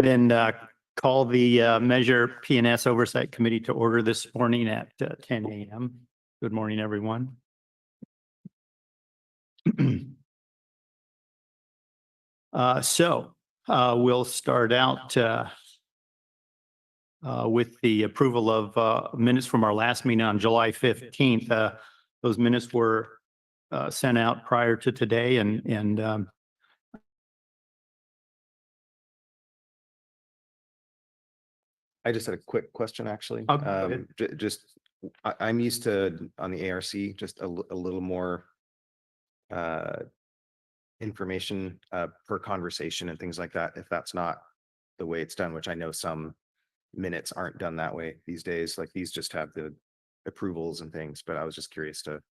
And call the Measure P&S Oversight Committee to order this morning at 10 a.m. Good morning, everyone. We'll start out with the approval of minutes from our last meeting on July 15th. Those minutes were sent out prior to today, and I just had a quick question, actually. I'm used to, on the ARC, just a little more information per conversation and things like that. If that's not the way it's done, which I know some minutes aren't done that way these days, like these just have the approvals and things, but I was just curious to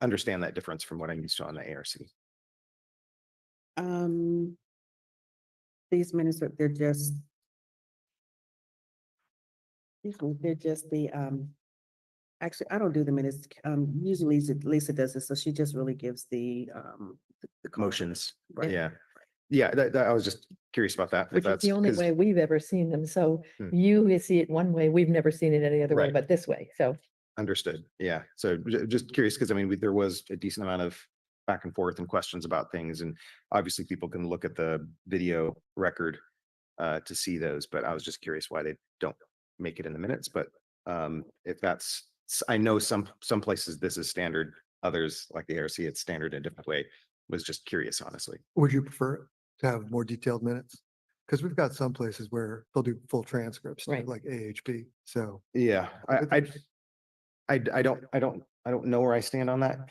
understand that difference from what I'm used to on the ARC. These minutes, they're just the actually, I don't do the minutes. Usually Lisa does it, so she just really gives the Motions. Right. Yeah, I was just curious about that. Which is the only way we've ever seen them. So you see it one way, we've never seen it any other way, but this way. So understood. Yeah. So just curious, because I mean, there was a decent amount of back and forth and questions about things, and obviously people can look at the video record to see those, but I was just curious why they don't make it in the minutes. But if that's, I know some places this is standard, others like the ARC it's standard in a different way. Was just curious, honestly. Would you prefer to have more detailed minutes? Because we've got some places where they'll do full transcripts, Right. like AHP. So Yeah, I don't know where I stand on that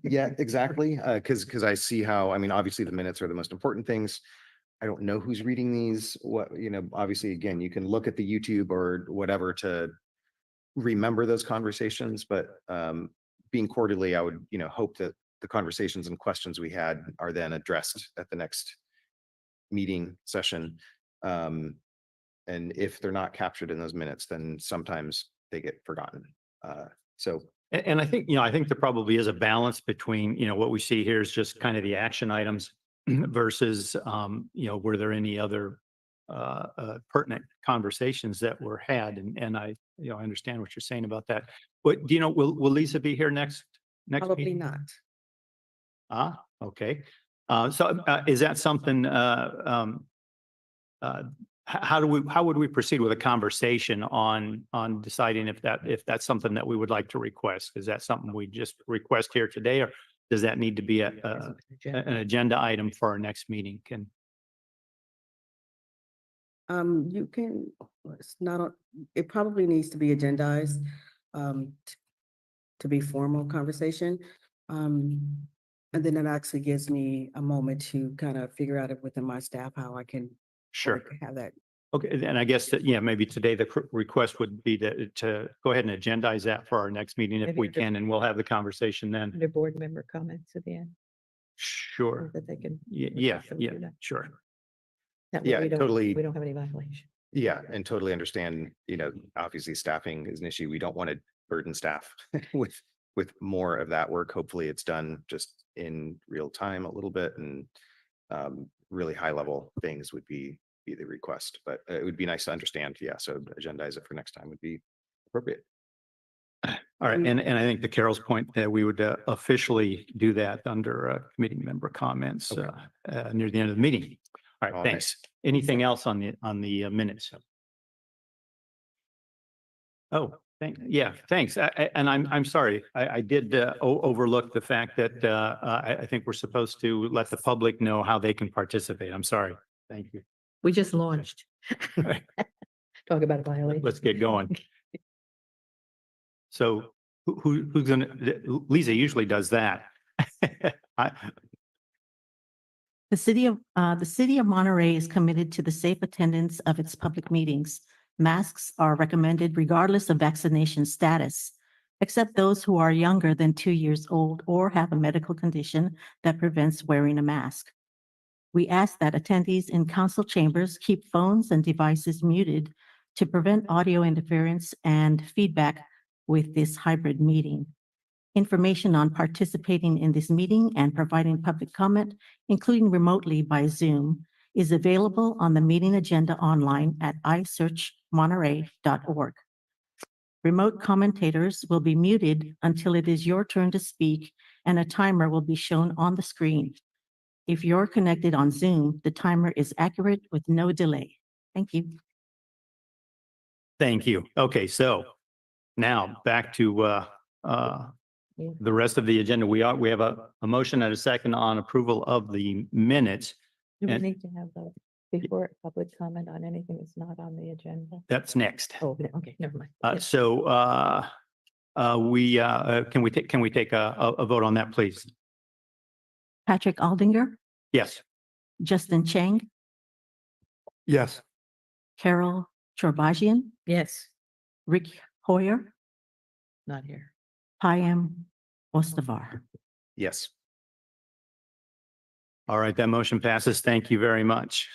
yet exactly, because I see how, I mean, obviously the minutes are the most important things. I don't know who's reading these. What, obviously, again, you can look at the YouTube or whatever to remember those conversations, but being quarterly, I would, hope that the conversations and questions we had are then addressed at the next meeting session. And if they're not captured in those minutes, then sometimes they get forgotten. And I think, I think there probably is a balance between, what we see here is just kind of the action items versus, were there any other pertinent conversations that were had? And I, I understand what you're saying about that. But will Lisa be here next Probably meeting? not. Okay. Is that something, how would we proceed with a conversation on deciding if that's something that we would like to request? Is that something we just request here today, or does that need to be an agenda item for our next meeting? You can, it's not, it probably needs to be agendized to be formal conversation. And then it actually gives me a moment to kind of figure out it within my staff how I can have that. Okay, and I guess that, maybe today the request would be to go ahead and agendize that for our next meeting if we can, and we'll have the conversation then. under board member comments at the end. Sure. That they can. Yeah, sure. That way Yeah, totally. We don't have any violation. Yeah, and totally understand, obviously staffing is an issue. We don't want to burden staff with more of that work. Hopefully it's done just in real time a little bit, and really high level things would be the request, but it would be nice to understand. Yeah, so agendize it for next time would be appropriate. All right, and I think to Carol's point that we would officially do that under committee member comments near the end of the meeting. All right, thanks. Nice. Anything else on the minutes? Oh, thanks. I'm sorry. I did overlook the fact that I think we're supposed to let the public know how they can participate. I'm sorry. Thank you. We just launched. Talk about a violation. Let's get going. So who's gonna? Lisa usually does that. The city of Monterey is committed to the safe attendance of its public meetings. Masks are recommended regardless of vaccination status, except those who are younger than 2 years old or have a medical condition that prevents wearing a mask. We ask that attendees in council chambers keep phones and devices muted to prevent audio interference and feedback with this hybrid meeting. Information on participating in this meeting and providing public comment, including remotely by Zoom, is available on the meeting agenda online at isearchmonterey.org. Remote commentators will be muted until it is your turn to speak, and a timer will be shown on the screen. If you're connected on Zoom, the timer is accurate with no delay. Thank you. Thank you. Okay, so now back to the rest of the agenda. We have a motion and a second on approval of the minutes. Do we And- need to have the, before public comment on anything that's not on the agenda? That's next. Oh, okay, never mind. Yes. So can we take a vote on that, please? Patrick Aldinger, Yes. Justin Chang, Yes. Carol Chorbajian, Yes, Rick Hoyer, not here. Payam Ostavar. Yes. All right, that motion passes. Thank you very much.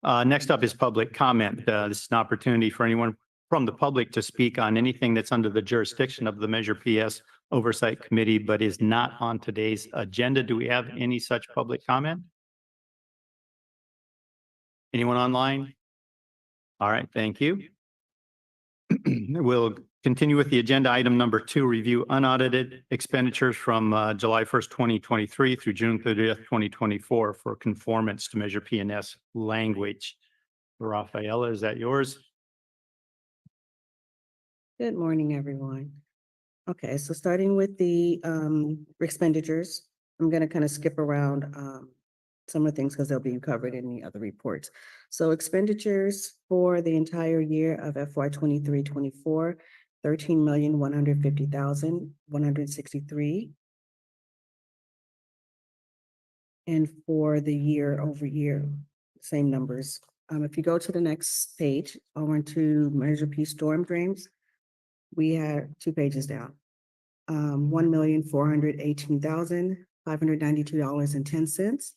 Next up is public comment. This is an opportunity for anyone from the public to speak on anything that's under the jurisdiction of the Measure PS Oversight Committee, but is not on today's agenda. Do we have any such public comment? Anyone online? All right, thank you. We'll continue with the agenda item number 2, review unaudited expenditures from July 1st, 2023 through June 30th, 2024 for conformance to Measure P&S language. Rafaela, is that yours? Good morning, everyone. Okay, so starting with the expenditures, I'm gonna kind of skip around some of the things because they'll be covered in the other reports. So expenditures for the entire year of FY 23-24, 13,150,163. And for the year over year, same numbers. If you go to the next page, over to Measure P storm drains, we have 2 pages down. $1,418,592.10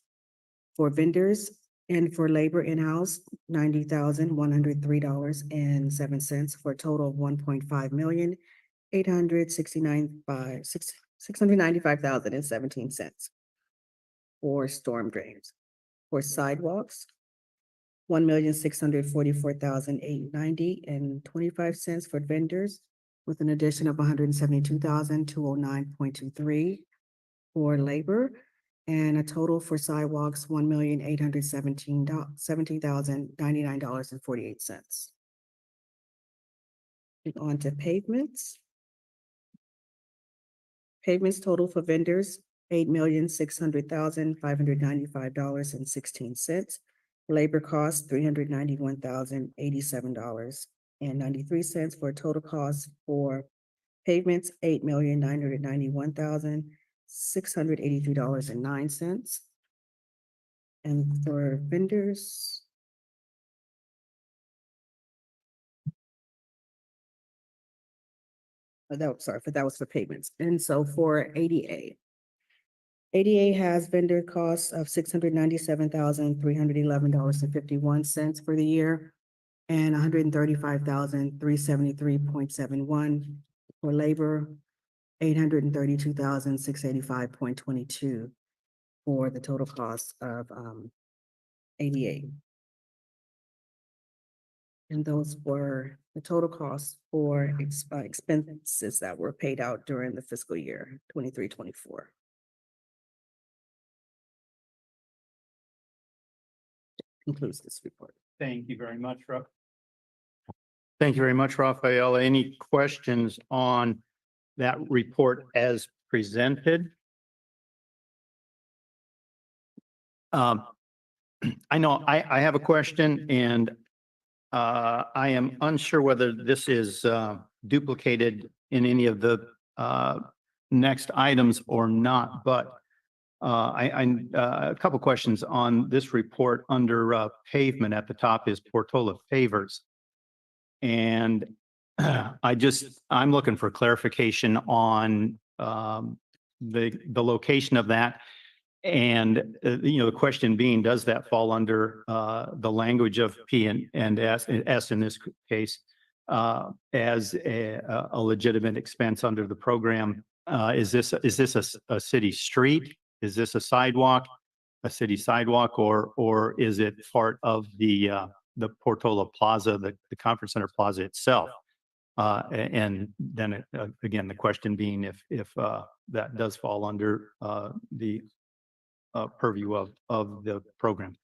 for vendors, and for labor in-house, $90,103.07 for a total of $1,569,695.17 for storm drains. For sidewalks, $1,644,890.25 for vendors, with an addition of $172,209.23 for labor, and a total for sidewalks, $1,817,099.48. On to pavements. Pavements total for vendors, $8,600,595.16. Labor cost, $391,087.93 for a total cost for pavements, $8,991,683.09. And for vendors, that was for payments. And so for ADA. ADA has vendor costs of $697,311.51 for the year, and $135,373.71 for labor, $832,685.22 for the total cost of ADA. And those were the total costs for expenses that were paid out during the fiscal year 23-24. Concludes this report. Thank you very much, Rafaela. Thank you very much, Rafaela. Any questions on that report as presented? I know I have a question, and I am unsure whether this is duplicated in any of the next items or not, but a couple questions on this report under pavement. At the top is Portola Favors. And I'm looking for clarification on the location of that. And, the question being, does that fall under the language of P and S in this case as a legitimate expense under the program? Is this a city street? Is this a sidewalk? a city sidewalk, or is it part of the Portola Plaza, the conference center plaza itself? And then again, the question being if that does fall under the purview of the program.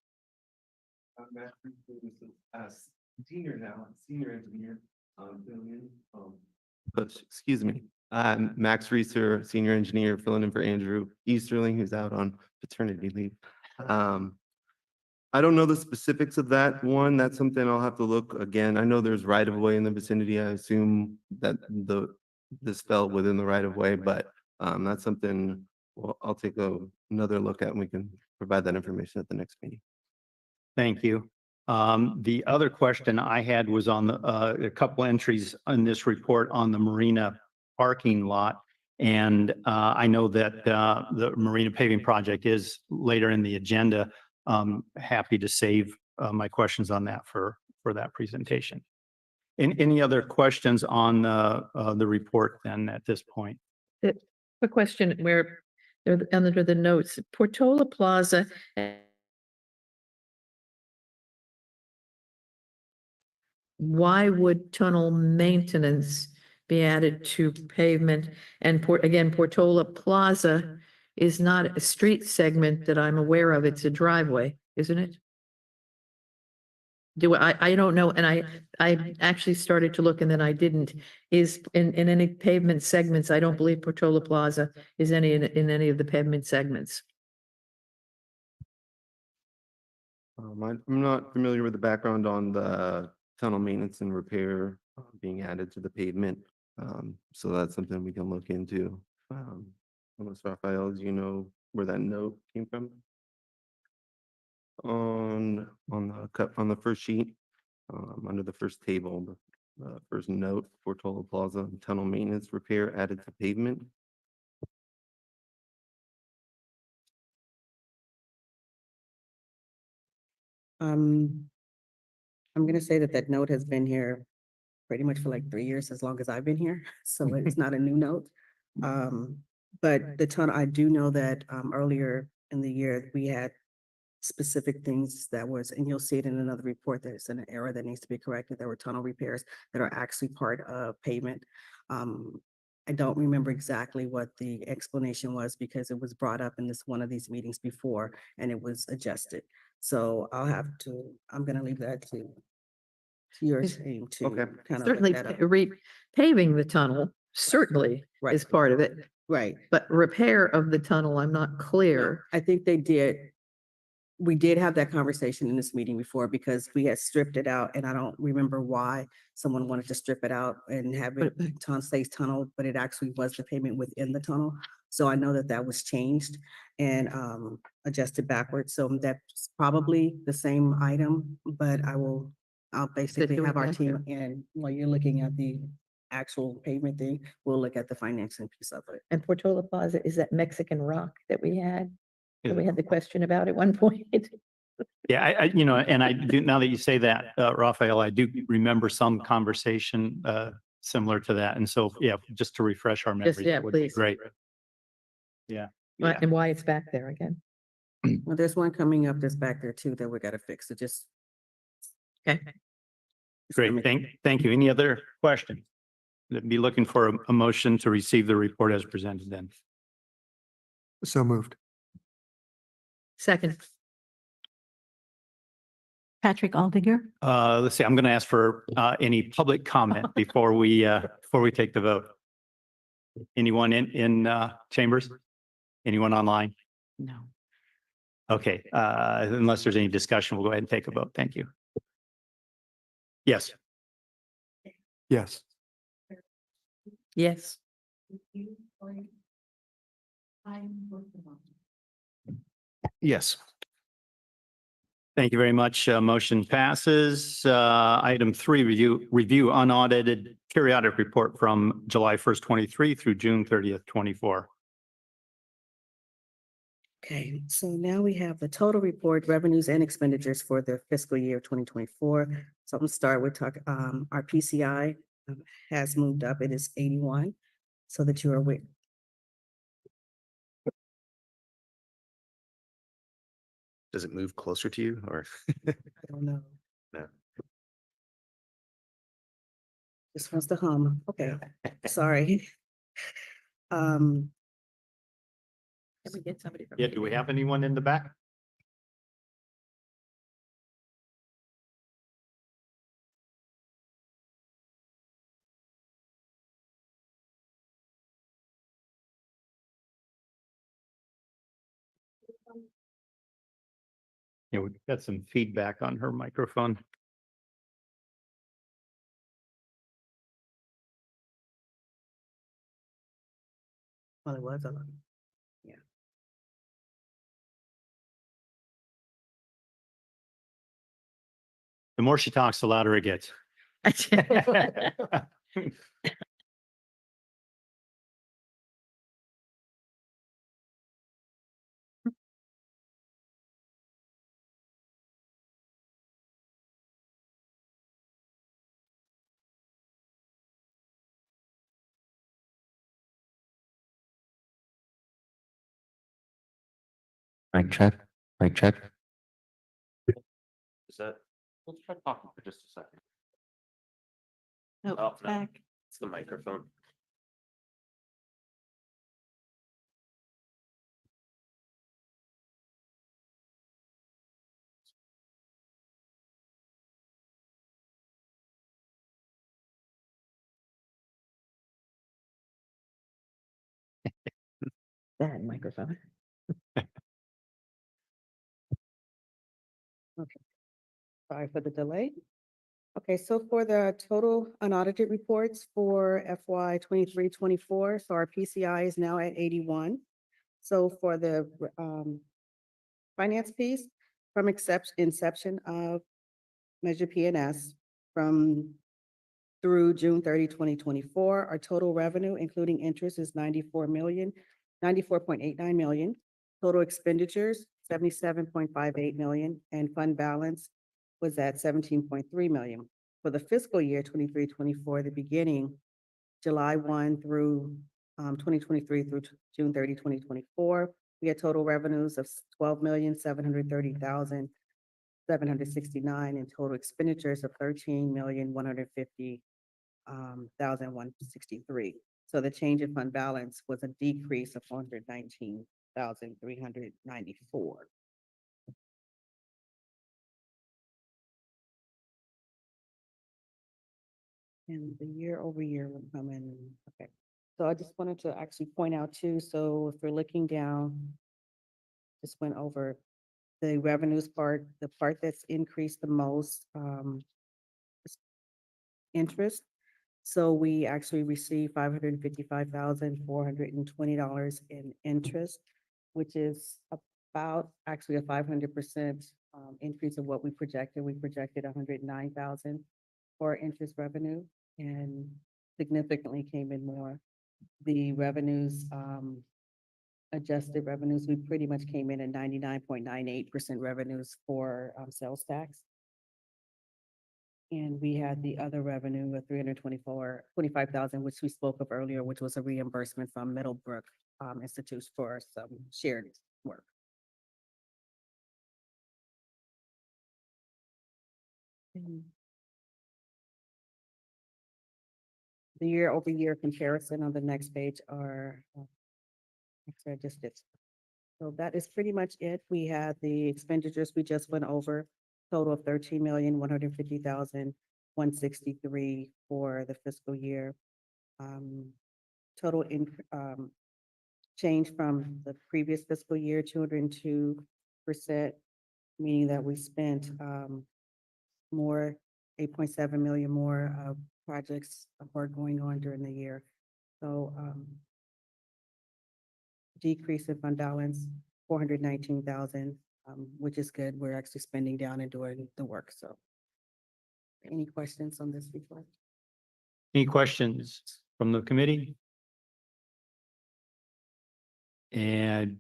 Senior engineer, excuse me, I'm Max Reeser, senior engineer, filling in for Andrew Easterling, who's out on paternity leave. I don't know the specifics of that one. That's something I'll have to look again. I know there's right of way in the vicinity. I assume that this fell within the right of way, but that's something I'll take another look at and we can provide that information at the next meeting. Thank you. The other question I had was on a couple entries in this report on the marina parking lot. And I know that the marina paving project is later in the agenda. Happy to save my questions on that for that presentation. Any other questions on the report then at this point? A question where they're under the notes, Portola Plaza. Why would tunnel maintenance be added to pavement? And Portola Plaza is not a street segment that I'm aware of. It's a driveway, isn't it? I don't know. And I actually started to look and then I didn't. Is in any pavement segments, I don't believe Portola Plaza is in any of the pavement segments. I'm not familiar with the background on the tunnel maintenance and repair being added to the pavement. So that's something we can look into. Unless Raphael, do you know where that note came from? On the first sheet, under the first table, the first note, Portola Plaza tunnel maintenance repair added to pavement. I'm gonna say that note has been here pretty much for like 3 years, as long as I've been here, so it's not a new note. But the tunnel, I do know that earlier in the year, we had specific things that was, and you'll see it in another report, that it's an error that needs to be corrected. There were tunnel repairs that are actually part of pavement. I don't remember exactly what the explanation was because it was brought up in one of these meetings before and it was adjusted. So I'm gonna leave that to your Is- team to Okay. kind of Certainly, look that up. repaving the tunnel certainly Right. is part of it, Right. but repair of the tunnel, I'm not clear. I think they did. We did have that conversation in this meeting before because we had stripped it out and I don't remember why someone wanted to strip it out and have it stays tunnel, but it actually was the pavement within the tunnel. So I know that was changed and adjusted backwards. So that's probably the same item, but I'll basically do it have our back team, and while you're looking at the actual pavement thing, we'll look at the financing piece of it. And Portola Plaza is that Mexican rock that we had? That Yeah. we had the question about at one point. Yeah, and I do, now that you say that, Raphael, I do remember some conversation similar to that. And so, yeah, just to refresh our memories, yeah, that would be please. great. Yeah. Yeah. And why it's back there again. Well, there's one coming up that's back there too that we gotta fix. So just. Okay. it's Great. coming. Thank you. Any other questions? Be looking for a motion to receive the report as presented then. So moved. Second, Patrick Aldiger, Let's see, I'm going to ask for any public comment before we take the vote. Anyone in chambers? Anyone online? no. Okay, unless there's any discussion, we'll go ahead and take a vote. Thank you. Yes. Yes. yes. Yes. Thank you very much. Motion passes. Item 3, review unaudited periodic report from July 1st, 23 through June 30th, 24. Okay, so now we have the total report revenues and expenditures for the fiscal year 2024. So I'm gonna start with our PCI has moved up. It is 81, so that you are aware. Does it move closer to you or? I don't know. No. Just wants to hum. Okay, sorry. Um, Can we get somebody from? Yeah, do we have anyone in the back? Yeah, we've got some feedback on her microphone. well, it was on. The more she talks, the louder it gets. Mic check, mic check. Is that, let's try talking for just a second. No, Oh, no. back. It's the microphone. That microphone. Sorry for the delay. Okay, so for the total unaudited reports for FY 23-24, so our PCI is now at 81. So for the finance piece, from inception of Measure PNS from through June 30, 2024, our total revenue, including interest, is 94.89 million. Total expenditures, 77.58 million, and fund balance was at 17.3 million. For the fiscal year 23-24, the beginning, July 1 through 2023 through June 30, 2024, we had total revenues of 12,730,769 and total expenditures of 13,150,163. So the change in fund balance was a decrease of 419,394. And the year over year will come in, okay. So I just wanted to actually point out too, so if we're looking down, just went over the revenues part, the part that's increased the most, is interest. So we actually received $555,420 in interest, which is about actually a 500% increase of what we projected. We projected 109,000 for interest revenue and significantly came in more. The revenues, adjusted revenues, we pretty much came in at 99.98% revenues for sales tax. And we had the other revenue of 25,000, which we spoke of earlier, which was a reimbursement from Middlebrook Institute for some shared work. The year over year comparison on the next page are, actually I just did. So that is pretty much it. We had the expenditures we just went over, total of 13,150,163 for the fiscal year. Total change from the previous fiscal year, 202%, meaning that we spent more, 8.7 million more projects are going on during the year. So decrease in fund balance, 419,000, which is good. We're actually spending down and doing the work. So any questions on this report? Any questions from the committee? And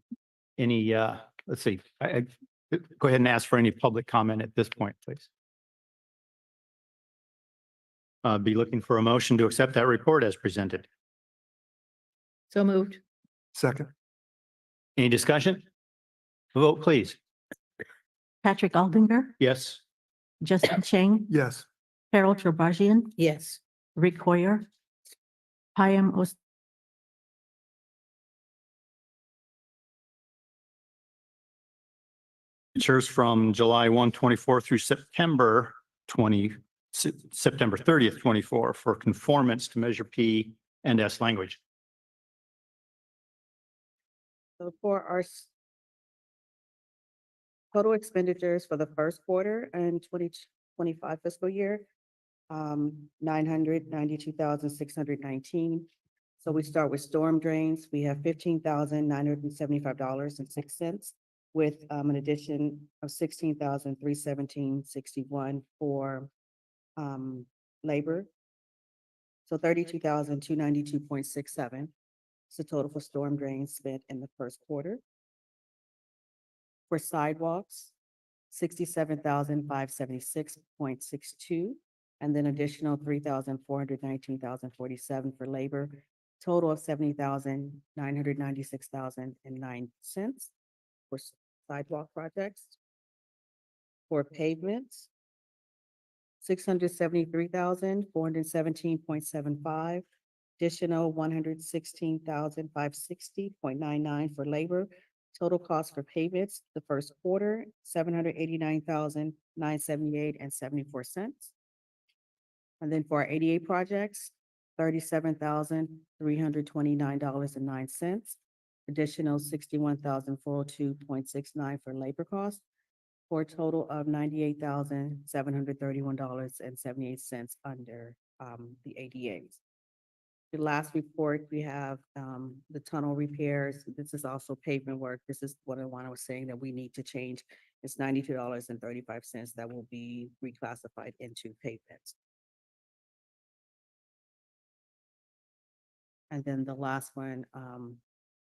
any, let's see, go ahead and ask for any public comment at this point, please. Be looking for a motion to accept that report as presented. So moved. Second, Any discussion? Vote, please. Patrick Aldinger, Yes. Justin Chang, Yes. Carol Turbagian, Yes. Rick Hoyer, Payam Expenditures from July 1, 24 through September 30th, 24 for conformance to Measure P and S language. So for our total expenditures for the first quarter and 2025 fiscal year, 992,619. So we start with storm drains. We have $15,975.06 with an addition of $16,317.61 for labor. So $32,292.67. It's the total for storm drains spent in the first quarter. For sidewalks, $67,576.62, and then additional $3,419,047 for labor, total of $70,996,09 for sidewalk projects. For pavements, $673,417.75, additional $116,560.99 for labor. Total cost for pavements, the first quarter, $789,978.74. And then for our ADA projects, $37,329.09. Additional $61,402.69 for labor costs, for a total of $98,731.78 under the ADAs. The last report, we have the tunnel repairs. This is also pavement work. This is what I was saying that we need to change. It's $92.35 that will be reclassified into pavements. And then the last one,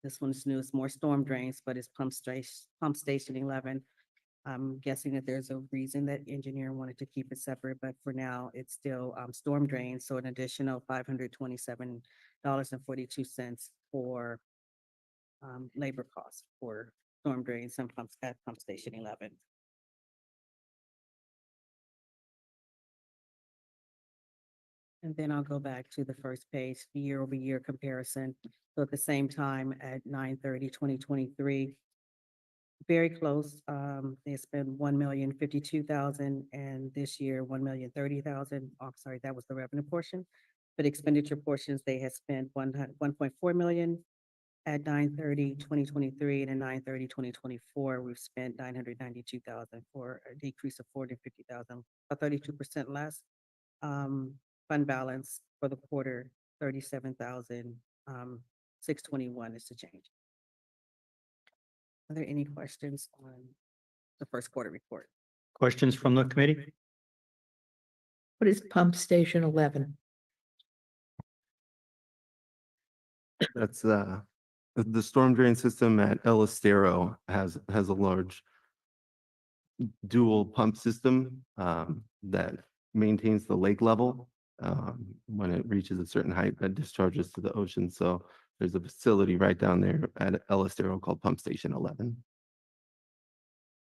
this one's new, it's more storm drains, but it's pump station 11. I'm guessing that there's a reason that engineer wanted to keep it separate, but for now, it's still storm drains. So an additional $527.42 for labor costs for storm drains and pumps at pump station 11. And then I'll go back to the first page, the year-over-year comparison. So at the same time at 9/30/2023, very close. They spent 1,052,000 and this year 1,030,000. Oh, sorry, that was the revenue portion. But expenditure portions, they had spent 1.4 million at 9/30/2023, and at 9/30/2024, we've spent 992,000 for a decrease of 450,000, a 32% less. Fund balance for the quarter, 37,621 is the change. Are there any questions on the first quarter report? Questions from the committee? What is pump station 11? That's the storm drain system at El Estero has a large dual pump system that maintains the lake level when it reaches a certain height that discharges to the ocean. So there's a facility right down there at El Estero called Pump Station 11.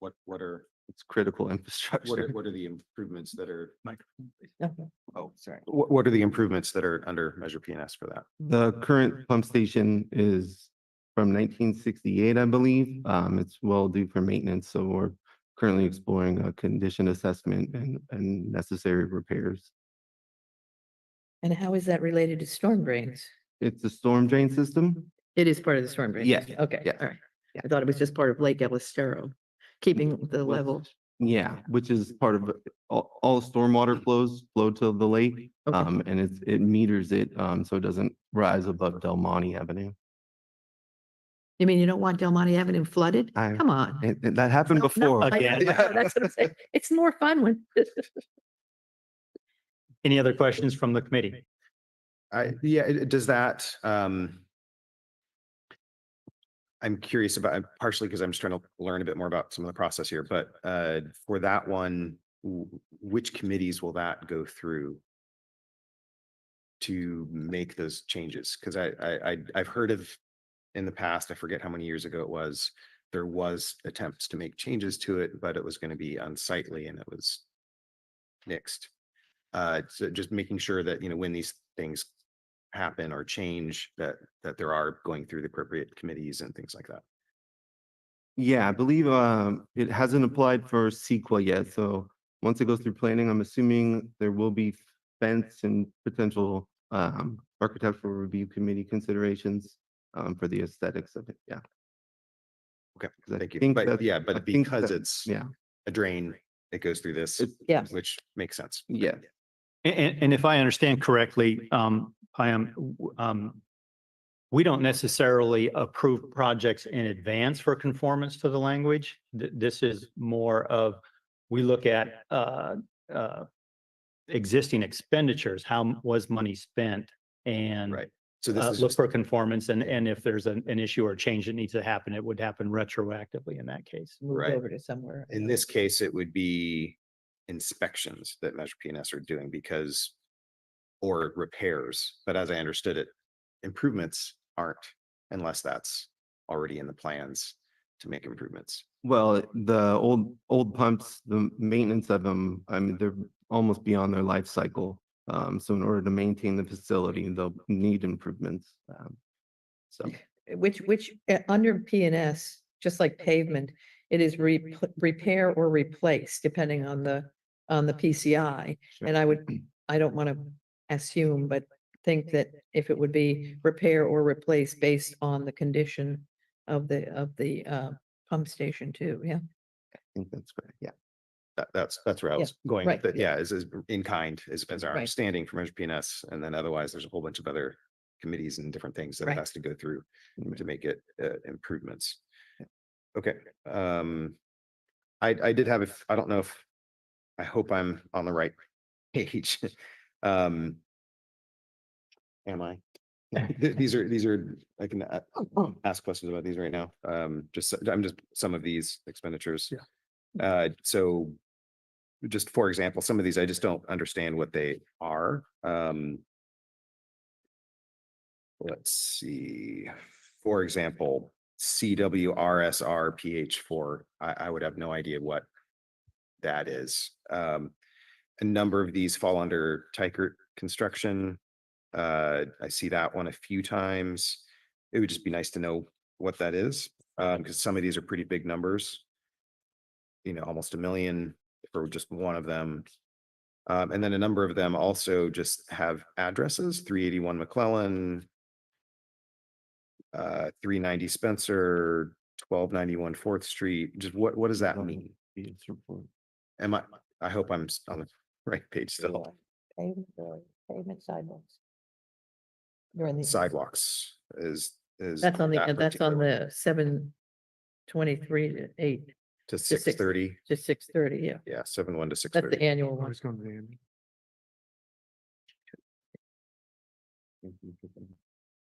What are, It's critical infrastructure. what are the improvements that are, Okay. oh, sorry. What are the improvements that are under Measure PNS for that? The current pump station is from 1968, I believe. It's well due for maintenance, so we're currently exploring a condition assessment and necessary repairs. And how is that related to storm drains? It's a storm drain system. It is part of the storm drain. Yeah, system. Okay, yeah, all right. yeah. I thought it was just part of Lake Elistero, keeping the Which- level. Yeah, which is part of all stormwater flow to the lake. Okay. And it meters it, so it doesn't rise above Del Monte Avenue. You mean you don't want Del Monte Avenue flooded? I- Come on. That happened No, before. I- Again. That's what I'm saying. It's more fun when. Any other questions from the committee? Does that, I'm curious about, partially because I'm just trying to learn a bit more about some of the process here, but for that one, which committees will that go through to make those changes? Because I've heard of in the past, I forget how many years ago it was, there was attempts to make changes to it, but it was going to be unsightly and it was nixed. So just making sure that, you know, when these things happen or change, that there are going through the appropriate committees and things like that. Yeah, I believe it hasn't applied for CEQA yet, so once it goes through planning, I'm assuming there will be fence and potential architectural review committee considerations for the aesthetics of it, yeah. Okay, 'Cause I thank you. think But that- yeah, I but think because that- it's Yeah, a drain, it goes through this, Yeah. which makes sense. yeah. And if I understand correctly, I am, we don't necessarily approve projects in advance for conformance to the language. This is more of, we look at existing expenditures, how was money spent? And Right. So this is look just, for conformance, and if there's an issue or change that needs to happen, it would happen retroactively in that case. Moved Right. over to somewhere. in this case, it would be inspections that Measure PNS are doing because, or repairs, but as I understood it, improvements aren't unless that's already in the plans to make improvements. Well, the old pumps, the maintenance of them, I mean, they're almost beyond their life cycle. So in order to maintain the facility, they'll need improvements. So, Which under PNS, just like pavement, it is repair or replace depending on the PCI. Sure. And I don't want to assume, but think that if it would be repair or replace based on the condition of the pump station too, yeah. I think that's correct, yeah. That's where I was going right, with it. yeah. Yeah, is in kind is our Right. understanding from Measure PNS. And then otherwise, there's a whole bunch of other committees and different things that it Right. has to go through to make it improvements. Yeah. Okay. I did have, I don't know if, I hope I'm on the right page. Am I? These are, I can ask questions about these right now. I'm just some of these expenditures. So just for example, some of these, I just don't understand what they are. Let's see, for example, CWRSR PH4, I would have no idea what that is. A number of these fall under Tykert construction. I see that one a few times. It would just be nice to know what that is, because some of these are pretty big numbers. You know, almost $1 million for just one of them. And then a number of them also just have addresses, 381 McClellan, 390 Spencer, 1291 4th Street. Just what does that mean? Am I hope I'm on the right page still. Pavement sidewalks. During the, Sidewalks is. that's on that that's on particular the 7/23 to 8 to to 6:30. to 6:30, yeah. Yeah, 7/1 to That's the 6:30. annual I one. was going to the end.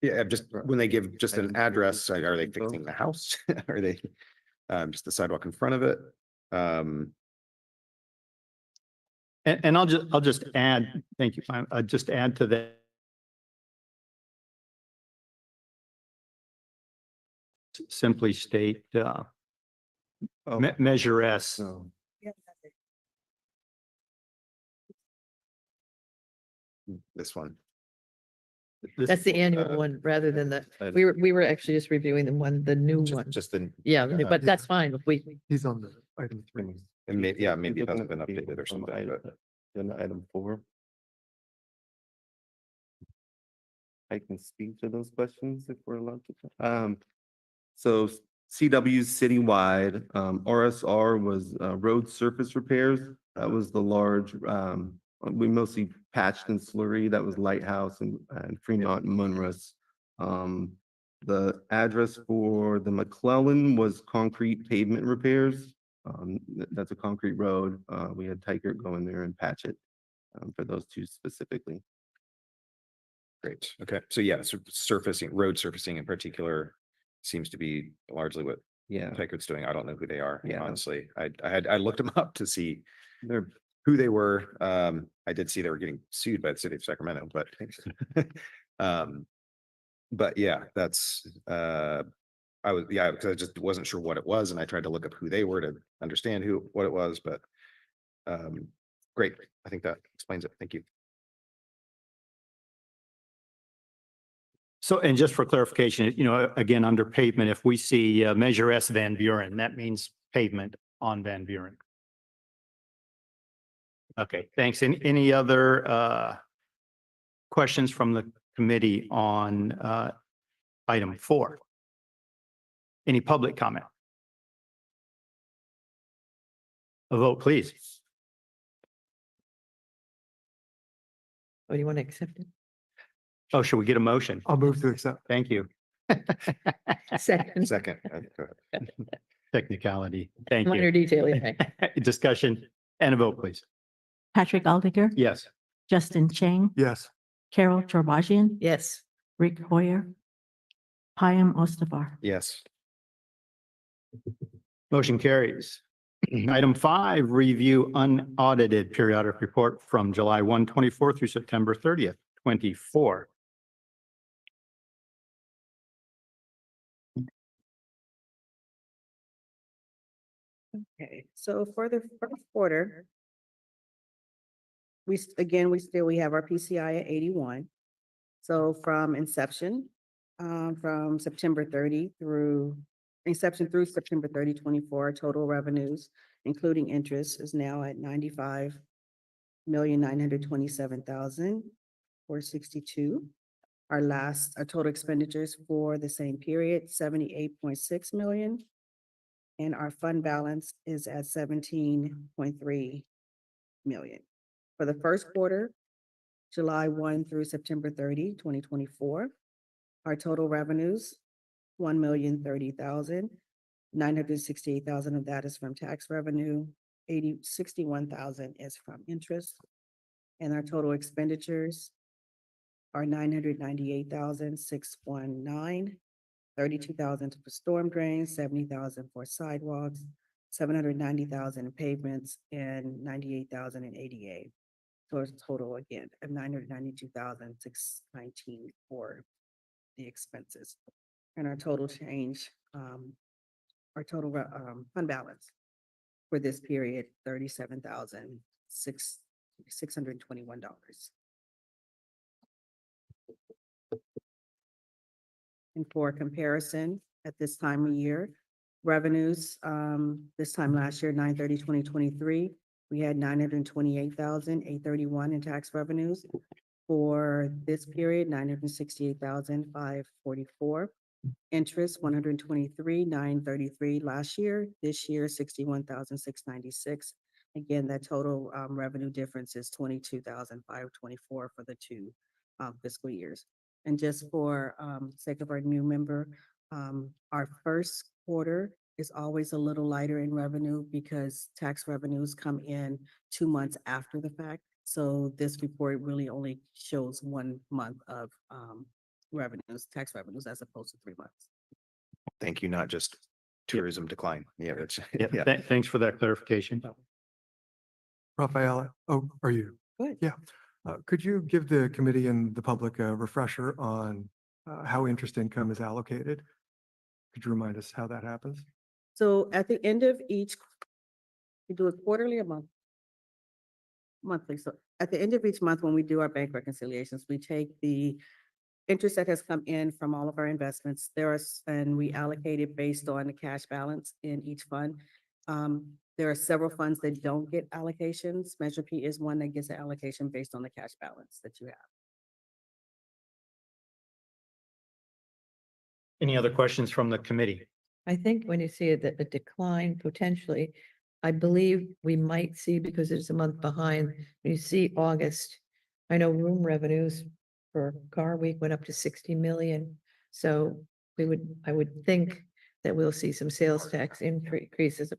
Yeah, just when they give just an address, are they fixing the house? Are they just the sidewalk in front of it? And I'll just add, thank you, I'll just add to that. Simply state, Measure S. So, This one. That's the annual one rather than the, we were actually just reviewing the new one. Just the, Yeah, but that's fine. If we, He's on the item 3. and maybe, yeah, maybe it hasn't been updated or something, but. Item 4. I can speak to those questions if we're allowed to. So CW citywide, RSR was road surface repairs. That was the large, we mostly patched and slurry. That was Lighthouse and Fremont and Munros. The address for the McClellan was concrete pavement repairs. That's a concrete road. We had Tykert go in there and patch it for those two specifically. Great. Okay. So yeah, surfacing, road surfacing in particular seems to be largely what Yeah, Tykert's doing. I don't know who they are, Yeah. honestly. I looked them up to see they're who they were. I did see they were getting sued by the city of Sacramento, but but yeah, that's because I just wasn't sure what it was and I tried to look up who they were to understand what it was, but great. I think that explains it. Thank you. So, and just for clarification, again, under pavement, if we see Measure S Van Buren, that means pavement on Van Buren. Okay, thanks. Any other questions from the committee on item 4? Any public comment? A vote, please. Or do you want to accept it? Oh, should we get a motion? I'll move to accept. Thank you. Second, Second. Go ahead. Technicality. Thank minor you. detail, yeah. Discussion and a vote, please. Patrick Aldiger, Yes. Justin Chang, Yes. Carol Turbagian, Yes, Rick Hoyer, Payam Ostafar. Yes. Motion carries. Item 5, review unaudited periodic report from July 1, 24 through September 30th, 24. Okay, so for the first quarter, we have our PCI at 81. So from inception, from September 30 through September 30, 24, total revenues, including interest, is now at 95,927,462. Our total expenditures for the same period, 78.6 million. And our fund balance is at 17.3 million. For the first quarter, July 1 through September 30, 2024, our total revenues, 1,030,000. 968,000 of that is from tax revenue, 61,000 is from interest. And our total expenditures are 998,619. 32,000 for storm drains, 70,000 for sidewalks, 790,000 in pavements, and 98,000 in ADA. So it's total again of 992,619 for the expenses. And our total change, our total fund balance for this period, $37,621. And for comparison, at this time of year, revenues, this time last year, 9/30/2023, we had 928,831 in tax revenues. For this period, 968,544. Interest, 123,933 last year. This year, 61,696. Again, that total revenue difference is 22,524 for the two fiscal years. And just for sake of our new member, our first quarter is always a little lighter in revenue because tax revenues come in 2 months after the fact. So this report really only shows 1 month of tax revenues, as opposed to 3 months. Thank you. Not just tourism decline. Yeah, that's, Yeah, yeah. thanks for that clarification. Rafaela, are you? Good. Yeah. Could you give the committee and the public a refresher on how interest income is allocated? Could you remind us how that happens? So at the end of each, we do it quarterly or monthly. So at the end of each month, when we do our bank reconciliations, we take the interest that has come in from all of our investments. And we allocate it based on the cash balance in each fund. There are several funds that don't get allocations. Measure P is one that gets an allocation based on the cash balance that you have. Any other questions from the committee? I think when you see a decline potentially, I believe we might see, because it's a month behind, when you see August, I know room revenues for car week went up to 60 million. So I would think that we'll see some sales tax increase as a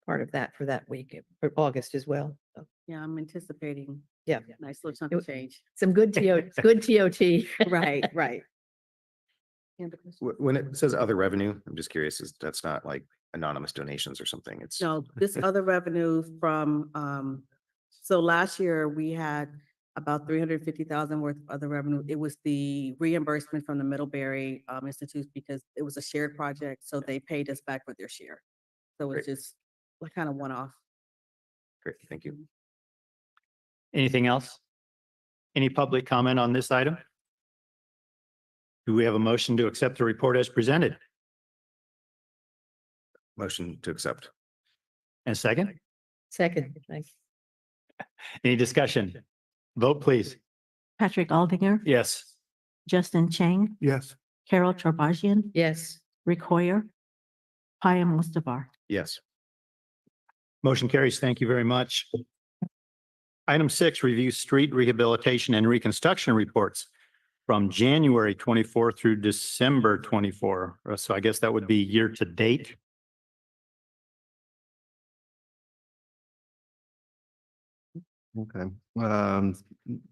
part of that for that week, for August as well. So, Yeah, I'm anticipating yeah, nice little chunk of change. some good good TOT. Right, right. When it says other revenue, I'm just curious, that's not like anonymous donations or something? It's No, this other revenue from, so last year we had about 350,000 worth of other revenue. It was the reimbursement from the Middlebury Institute because it was a shared project, so they paid us back for their share. So it's just like kind of one-off. Great, thank you. Anything else? Any public comment on this item? Do we have a motion to accept the report as presented? Motion to accept. And second, Second, thanks. any discussion? Vote please. Patrick Aldinger. Yes. Justin Chang, Yes. Carol Charbajian, Yes, Rick Hoyer, Payam Mustafa. Yes. Motion carries. Thank you very much. Item 6, review street rehabilitation and reconstruction reports from January 24 through December 24. So I guess that would be year to date. Okay,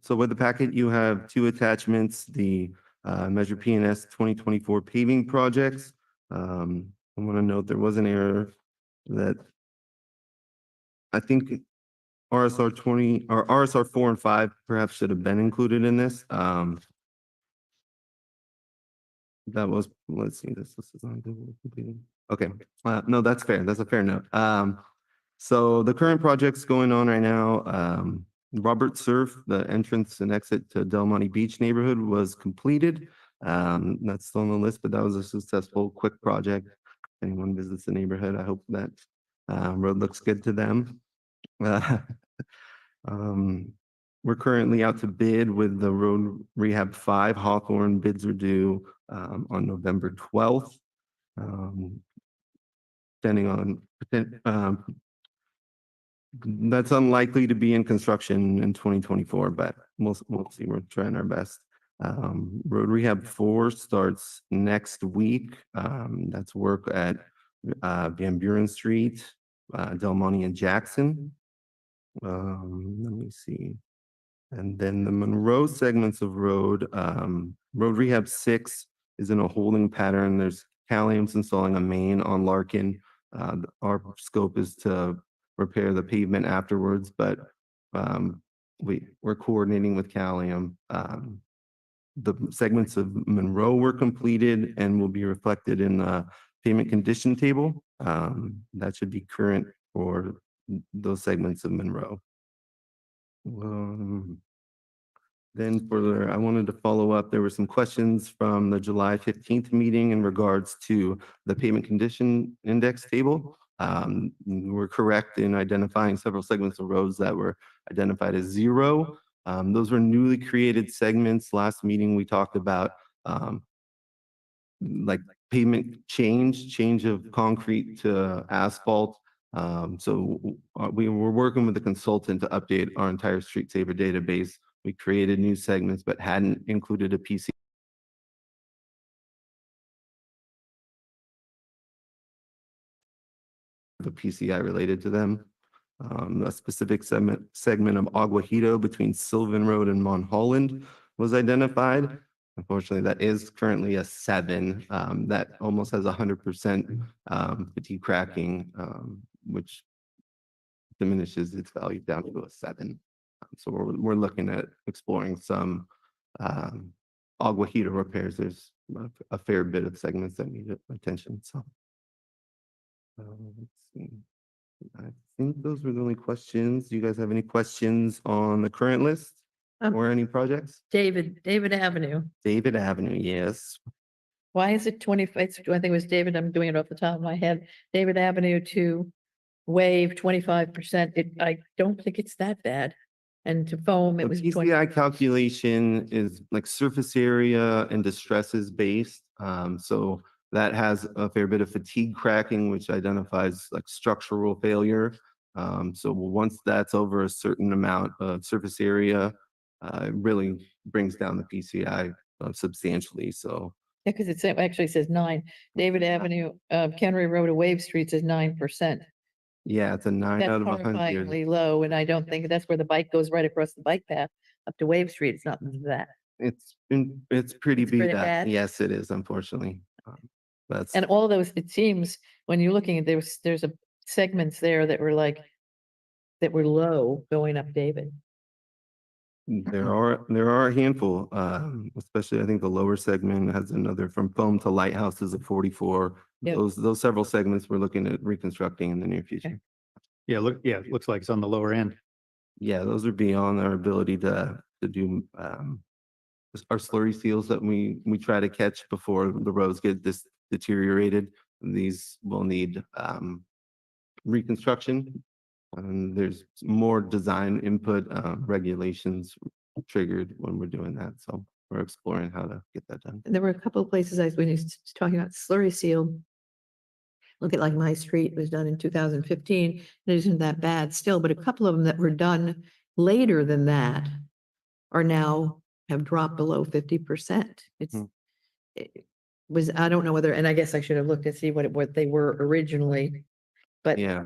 so with the packet, you have two attachments, the Measure PNS 2024 paving projects. I want to note there was an error that I think RSR 20 or RSR 4 and 5 perhaps should have been included in this. That was, let's see, this is not completed. Okay, no, that's fair. That's a fair note. So the current projects going on right now, Robert Surf, the entrance and exit to Del Monte Beach neighborhood was completed. That's still on the list, but that was a successful, quick project. Anyone visits the neighborhood, I hope that road looks good to them. We're currently out to bid with the road rehab 5 Hawthorne. Bids are due on November 12th. Depending on that's unlikely to be in construction in 2024, but we'll see. We're trying our best. Road rehab 4 starts next week. That's work at Van Buren Street, Del Monte and Jackson. Let me see. And then the Monroe segments of road, road rehab 6 is in a holding pattern. There's Calium's installing a main on Larkin. Our scope is to repair the pavement afterwards, but we're coordinating with Calium. The segments of Monroe were completed and will be reflected in the payment condition table. That should be current for those segments of Monroe. Then I wanted to follow up. There were some questions from the July 15th meeting in regards to the payment condition index table. We're correct in identifying several segments of roads that were identified as 0. Those were newly created segments. Last meeting, we talked about like pavement change of concrete to asphalt. So we were working with the consultant to update our entire Street Saver database. We created new segments, but hadn't included a PC. The PCI related to them. A specific segment of Aguajito between Sylvan Road and Mont Holland was identified. Unfortunately, that is currently a 7. That almost has 100% fatigue cracking, which diminishes its value down to a 7. So we're looking at exploring some Aguajito repairs. There's a fair bit of segments that need attention. So let's see. I think those were the only questions. Do you guys have any questions on the current list or any projects? David Avenue. David Avenue, yes. Why is it 25? I think it was David, I'm doing it off the top of my head. David Avenue to waive 25%. I don't think it's that bad. And to foam, it The was 20. PCI calculation is like surface area and distresses based. So that has a fair bit of fatigue cracking, which identifies like structural failure. So once that's over a certain amount of surface area, it really brings down the PCI substantially. So Yeah, because it actually says 9. David Avenue, Kennery Road to Wave Street says 9%. yeah, it's a 9 That's out of 100. horrifyingly low, and I don't think that's where the bike goes right across the bike path up to Wave Street. It's not that. It's pretty It's pretty beat up. bad? Yes, it is, unfortunately. That's And all those, it seems, when you're looking at, there's a segments there that were low going up David. There are a handful, especially I think the lower segment has another from foam to lighthouse is a 44. Yep. Those several segments we're looking at reconstructing in the near future. Yeah, it looks like it's on the lower end. Yeah, those are beyond our ability to do our slurry seals that we try to catch before the roads get deteriorated. These will need reconstruction. And there's more design input regulations triggered when we're doing that. So we're exploring how to get that done. There were a couple of places when he was talking about slurry seal. Look at like my street was done in 2015. It isn't that bad still, but a couple of them that were done later than that are now have dropped below 50%. It was, I don't know whether, and I guess I should have looked to see what they were originally. But Yeah,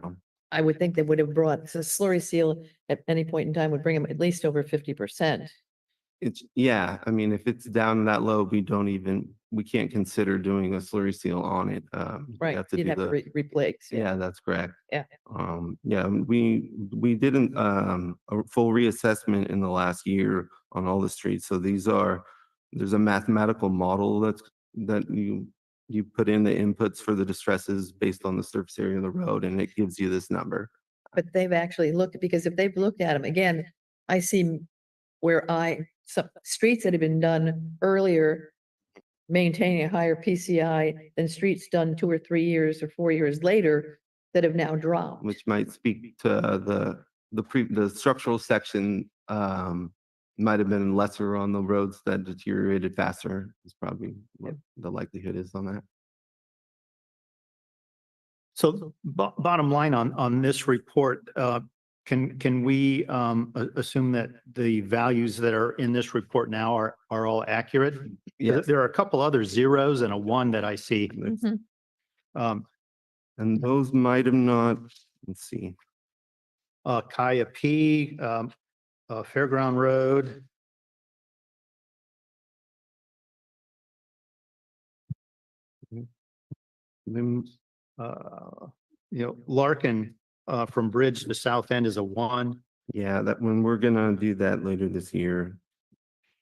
I would think they would have brought, so slurry seal at any point in time would bring them at least over 50%. I mean, if it's down that low, we can't consider doing a slurry seal on it. We Right, have to you'd do have to the, replace. yeah, that's correct. Yeah. We did a full reassessment in the last year on all the streets. So there's a mathematical model that you put in the inputs for the distresses based on the surface area of the road, and it gives you this number. But they've actually looked, because if they've looked at them, again, I see where some streets that have been done earlier maintaining a higher PCI than streets done 2 or 3 years or 4 years later that have now dropped. Which might speak to the structural section, might have been lesser on the roads that deteriorated faster is probably what the likelihood is on that. So bottom line on this report, can we assume that the values that are in this report now are all accurate? Yes. There are a couple other zeros and a 1 that I see. Mhm. And those might have not, let's see. Kaya P, Fairground Road. Then, Larkin, from Bridge to South End is a 1. yeah, that when we're gonna do that later this year,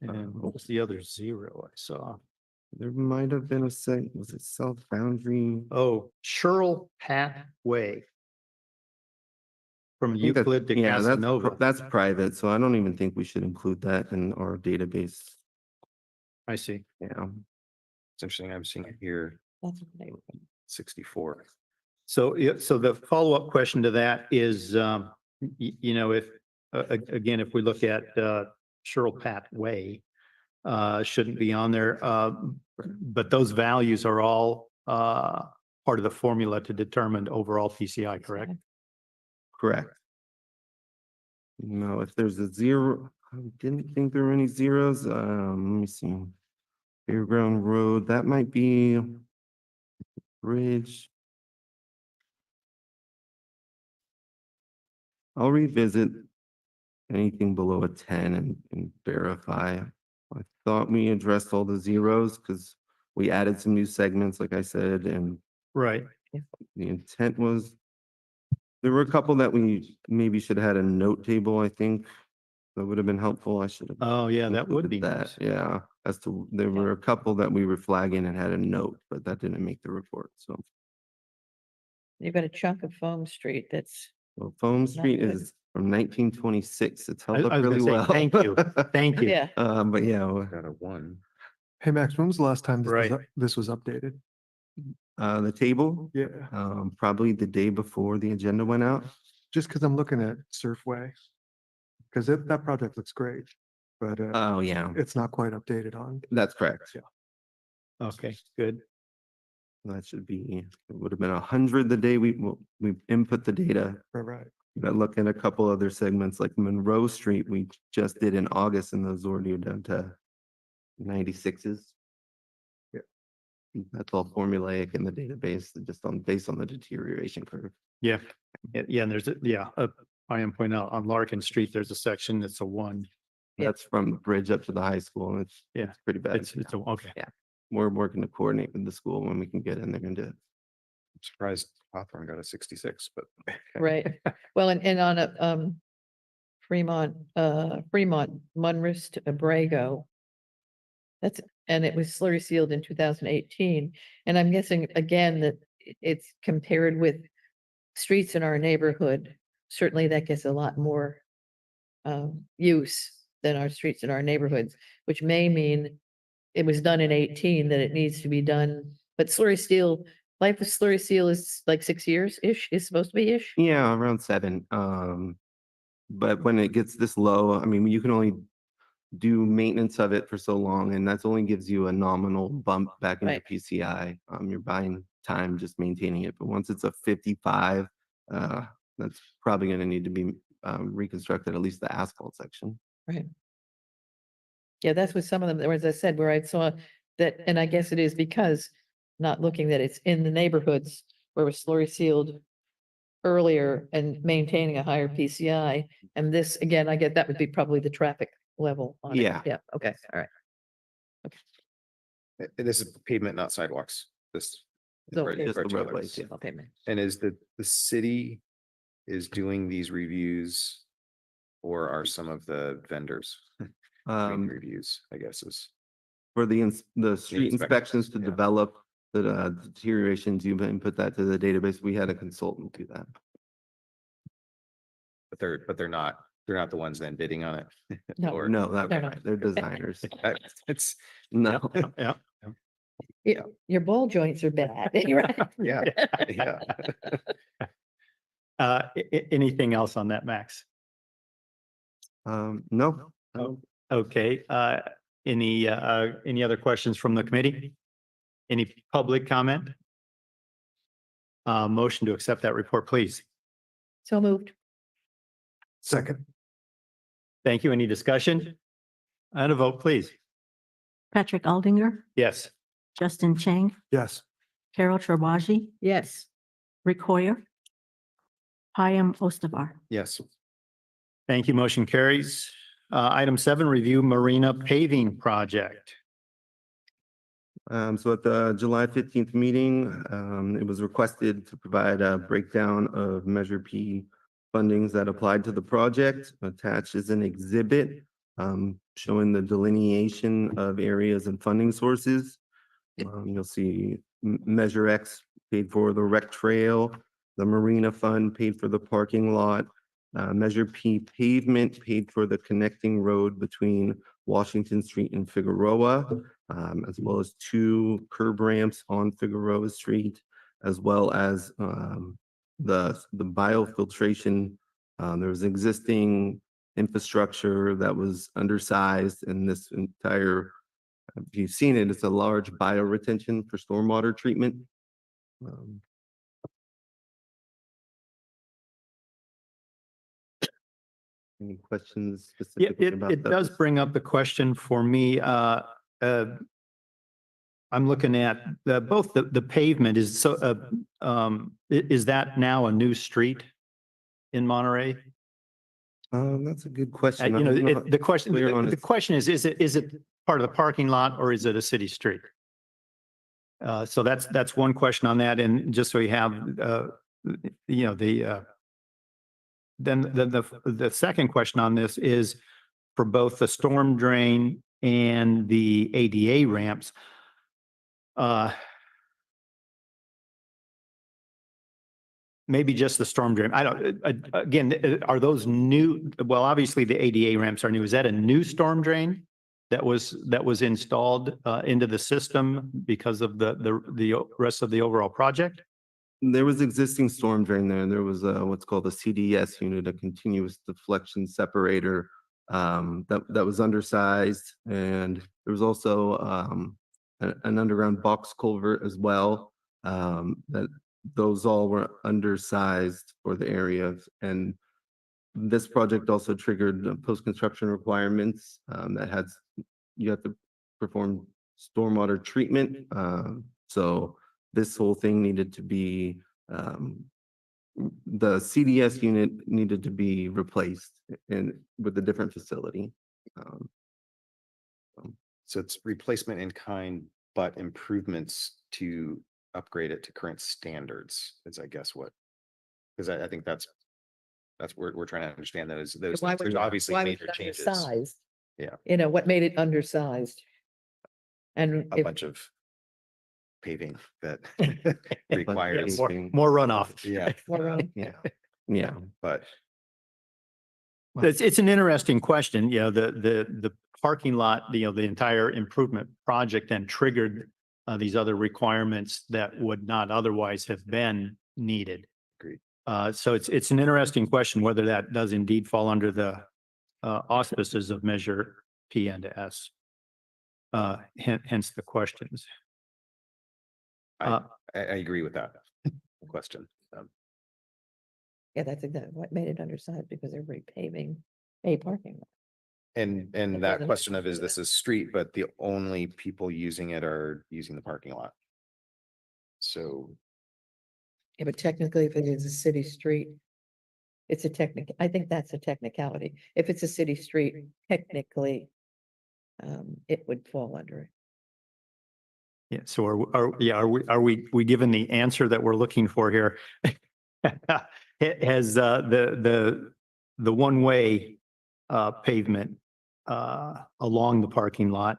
And what was the other 0 I saw? there might have been was it South Boundary? Oh, Sherrill Pat Way. From I think that's- Euclid to yeah, Casanova. that's private, so I don't even think we should include that in our database. I see. Yeah. It's interesting. I'm seeing it here, That's what they- 64. So, so the follow-up question to that is, if, again, if we look at, Sherrill Pat Way, shouldn't be on there, but those values are all, part of the formula to determine overall PCI, correct? Correct. No, if there's a 0, I didn't think there were any zeros. Let me see. Fairground Road, that might be Bridge. I'll revisit anything below a 10 and verify. I thought we addressed all the zeros because we added some new segments, like I said, and Right. the intent was there were a couple that we maybe should have had a note table, I think. That would have been helpful. I should have. Oh, yeah, that would included be that. nice. Yeah, there were a couple that we were flagging and had a note, but that didn't make the report. So, You've got a chunk of Foam Street that's, well, Foam Street good. is from 1926. It's held I up was gonna really say, well. thank you. Thank you. yeah. But yeah, Got a 1. Hey, Max, when was the last time Right. this was updated? the table, Yeah, probably the day before the agenda went out. just because I'm looking at Surfway. Because that project looks great, but Oh, yeah, it's not quite updated on. that's correct. Okay, good. That should be, it would have been 100 the day we input the data. Right. But look at a couple other segments like Monroe Street, we just did in August and those already down to 96s. Yeah. That's all formulaic in the database, just based on the deterioration curve. Yeah. Yeah, and there's, I am pointing out on Larkin Street, there's a section that's a 1. Yeah. That's from the bridge up to the high school and it's Yeah, pretty bad. It's a, okay. We're working to coordinate with the school when we can get in there and do it. I'm surprised Hawthorne got a 66, but. Right. Well, and on a, Fremont, Munrist, Abrego. And it was slurry sealed in 2018. And I'm guessing again that it's compared with streets in our neighborhood. Certainly that gets a lot more use than our streets in our neighborhoods, which may mean it was done in 18, that it needs to be done. But slurry seal, life of slurry seal is like 6 years-ish, is supposed to be ish. Yeah, around 7. But when it gets this low, I mean, you can only do maintenance of it for so long, and that's only gives you a nominal bump back into Right. PCI. You're buying time just maintaining it, but once it's a 55, that's probably gonna need to be reconstructed, at least the asphalt section. Right. Yeah, that's what some of them, as I said, where I saw that, and I guess it is because not looking that it's in the neighborhoods where it was slurry sealed earlier and maintaining a higher PCI. And this, again, I get that would be probably the traffic level on it. Yeah. Yeah, okay, all right. And this is pavement, not sidewalks. This. So, right, just the particular. roadways, yeah. Okay, man. And is the city is doing these reviews? Or are some of the vendors doing Um, reviews, I guess is. for the street inspections, inspections to yeah. develop the deteriorations, you input that to the database. We had a consultant do that. But they're not the ones then bidding on it. No. Or- No, not No, no. right. They're designers. It's, No. Yeah. Your ball joints are bad. Right. yeah, yeah. Anything else on that, Max? No. Okay, any other questions from the committee? Any public comment? Motion to accept that report, please. So moved. Second. Thank you. Any discussion? And a vote, please. Patrick Aldinger, Yes. Justin Chang, Yes. Carol Terbaji, Yes. Rick Hoyer, Payam Ostavar. Yes, Thank you. Motion carries. Item 7, review marina paving project. So at the July 15th meeting, it was requested to provide a breakdown of Measure P fundings that applied to the project. Attached is an exhibit showing the delineation of areas and funding sources. You'll see Measure X paid for the rec trail, the Marina Fund paid for the parking lot, Measure P pavement paid for the connecting road between Washington Street and Figueroa, as well as 2 curb ramps on Figueroa Street, as well as the biofiltration. There was existing infrastructure that was undersized, and this entire, if you've seen it, it's a large bioretention for stormwater treatment. Any questions Yeah, specifically about it that? does bring up the question for me. I'm looking at both the pavement is is that now a new street in Monterey? That's a good question. You know, I'm not the question, clear on the it. question is it part of the parking lot or is it a city street? So that's one question on that. And just so you have, you know, then the second question on this is for both the storm drain and the ADA ramps. Maybe just the storm drain. I don't, again, are those new? Well, obviously the ADA ramps are new. Is that a new storm drain that was installed into the system because of the rest of the overall project? There was existing storm drain there. There was what's called a CDS unit, a continuous deflection separator, that was undersized, and there was also an underground box culvert as well. That those all were undersized for the area, and this project also triggered post-construction requirements that had you have to perform stormwater treatment. So this whole thing needed to be the CDS unit needed to be replaced with a different facility. so it's replacement in kind, but improvements to upgrade it to current standards is I guess what. Because I think that's That's where we're trying to understand those, Why things. would There's you- obviously why was major it changes, undersized? Yeah. You know, what made it undersized? And a if, bunch of paving that But requires, More runoff. yeah, well, Yeah, yeah. but It's an interesting question, you know, the parking lot, you know, the entire improvement project then triggered these other requirements that would not otherwise have been needed. Agreed. So it's an interesting question whether that does indeed fall under the auspices of Measure P and S. Hence the questions. I agree with that question. yeah, that's exactly what made it undersized, because they're repaving a parking lot. And It that doesn't question of, answer is this a street, but the only people using it are using the parking lot? So, Yeah, but technically, if it is a city street, it's a I think that's a technicality. If it's a city street, technically, it would fall under it. Yeah, so are we given the answer that we're looking for here? Has the one-way pavement along the parking lot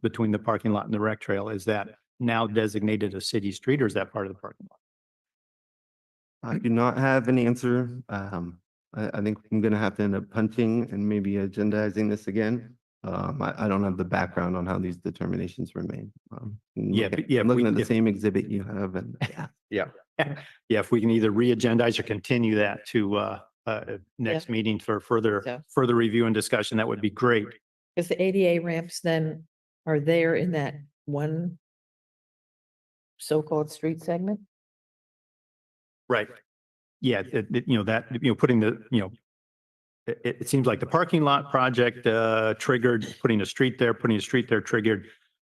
between the parking lot and the rec trail, is that now designated a city street, or is that part of the parking lot? I do not have an answer. I think I'm gonna have to end up punting and maybe agendizing this again. I don't have the background on how these determinations were made. Yeah, yeah, I'm if we- looking at the if- same exhibit you have and Yeah, if we can either re-agendize or continue that to next meeting for So- further review and discussion, that would be great. Because the ADA ramps then are there in that one so-called street segment? Right. Yeah, you know, that, you know, putting the, you know, it seems like the parking lot project triggered putting a street there, triggered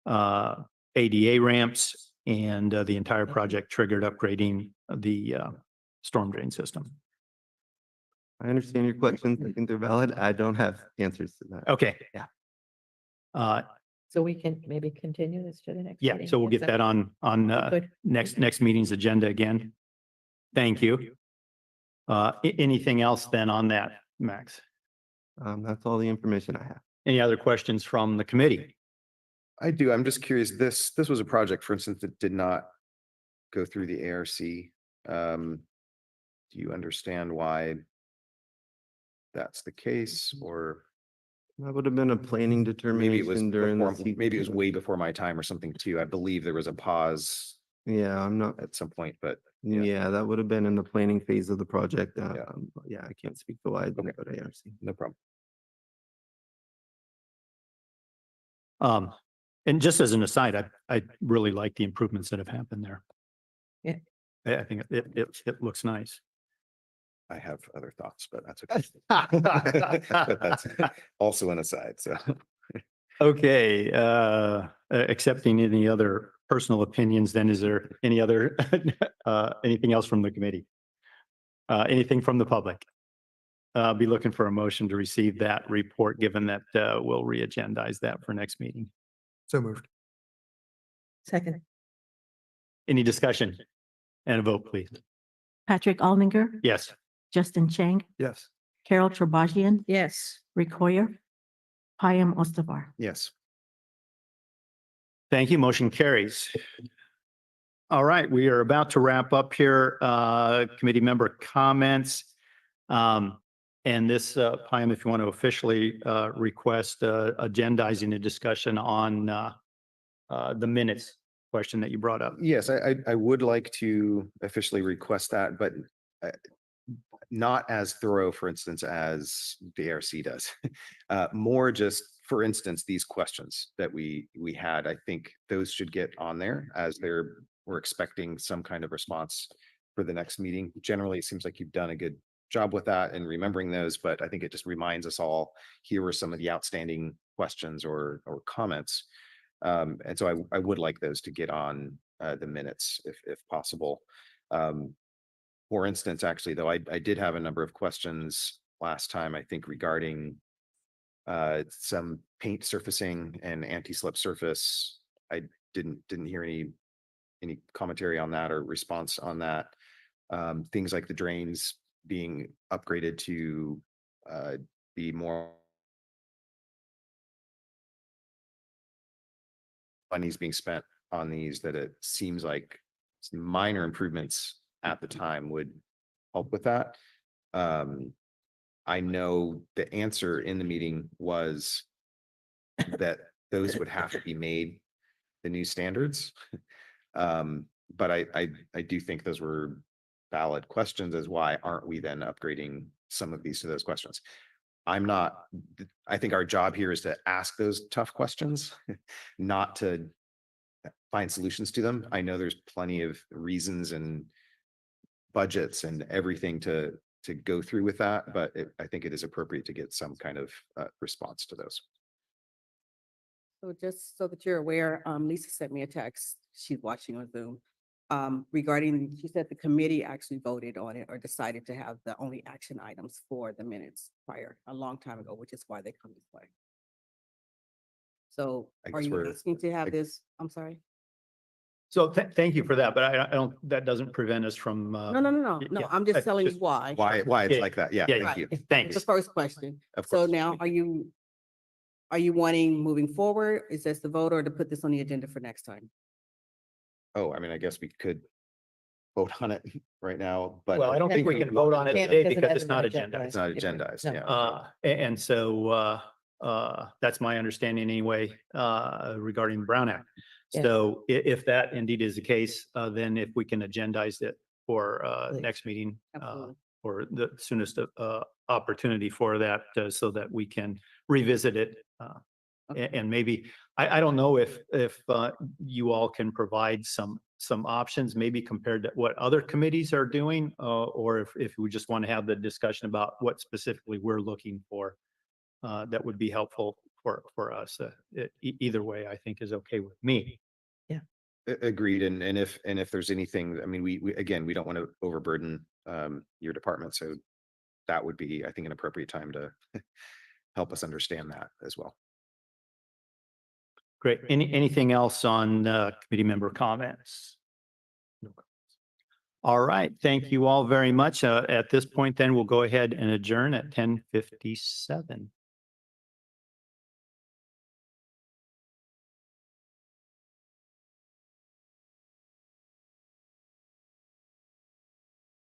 ADA ramps, and the entire project triggered upgrading the storm drain system. I understand your questions. I think they're valid. I don't have answers to that. Okay. Yeah. So we can maybe continue this to the next Yeah, meeting? so we'll Is get that on Good. next meeting's agenda again. Thank you. Anything else then on that, Max? That's all the information I have. Any other questions from the committee? I do, I'm just curious, this was a project, for instance, that did not go through the ARC. Do you understand why that's the case, or That would have been a planning maybe it was determination during the. before, maybe it was sequence. way before my time or something too. I believe there was a pause Yeah, I'm not, at some point, but Yeah. yeah, that would have been in the planning phase of the project. Yeah. Yeah, I can't speak to why I didn't go to ARC. no problem. And just as an aside, I really like the improvements that have happened there. Yeah. I think it looks nice. I have other thoughts, but that's okay. But that's also an aside, so. Okay, accepting any other personal opinions, then is there any other, anything else from the committee? Anything from the public? Be looking for a motion to receive that report, given that we'll re-agendize that for next meeting. So moved. Second, Any discussion? And a vote, please. Patrick Alminger, Yes. Justin Chang, Yes. Carol Turbagian, yes. Rick Hoyer, Payam Ostavar. Yes, Thank you. Motion carries. All right, we are about to wrap up here. Committee member comments. And this, Pam, if you want to officially request agendizing a discussion on the minutes question that you brought up. yes, I would like to officially request that, but uh, not as thorough, for instance, as the ARC does. More just, for instance, these questions that we had, I think those should get on there as we're expecting some kind of response for the next meeting. Generally, it seems like you've done a good job with that and remembering those, but I think it just reminds us all, here were some of the outstanding questions or comments. And so I would like those to get on the minutes if possible. For instance, actually, though, I did have a number of questions last time, I think, regarding some paint surfacing and anti-slip surface. I didn't hear any commentary on that or response on that. Things like the drains being upgraded to be more money's being spent on these, that it seems like some minor improvements at the time would help with that. I know the answer in the meeting was that those would have to be made the new standards. But I do think those were valid questions, as why aren't we then upgrading some of these to those questions? I think our job here is to ask those tough questions, not to find solutions to them. I know there's plenty of reasons and budgets and everything to go through with that, but I think it is appropriate to get some kind of response to those. So just so that you're aware, Lisa sent me a text. She's watching on Zoom. Regarding, she said the committee actually voted on it or decided to have the only action items for the minutes prior, a long time ago, which is why they come this way. So I are guess you we're- asking to have this, I'm sorry? So thank you for that, but I don't, that doesn't prevent us from. No, yeah, I'm just telling you just- why. Why it's Yeah, like that? Yeah, yeah, thank Right. you. It's Thanks. the first question. Of So course. now are you wanting moving forward? Is this the vote or to put this on the agenda for next time? Oh, I mean, I guess we could vote on it right now, but. Well, I don't think we can vote on it Can't today because it because it's hasn't not been agenda. It's not agendized, No. yeah. And so, that's my understanding anyway, regarding the Brown Act. Yeah. So if that indeed is the case, then if we can agendize it for, Please. next meeting, Absolutely. or the soonest, opportunity for that, so that we can revisit it. And maybe, I don't know if, you all can provide some options, maybe compared to what other committees are doing, or if we just want to have the discussion about what specifically we're looking for, that would be helpful for us. Either way, I think is okay with me. Agreed. And if there's anything, I mean, we again, we don't want to overburden your department. So that would be, I think, an appropriate time to help us understand that as well. Great. Anything else on, committee member comments? No comments. All right. Thank you all very much. At this point, then we'll go ahead and adjourn at 10:57.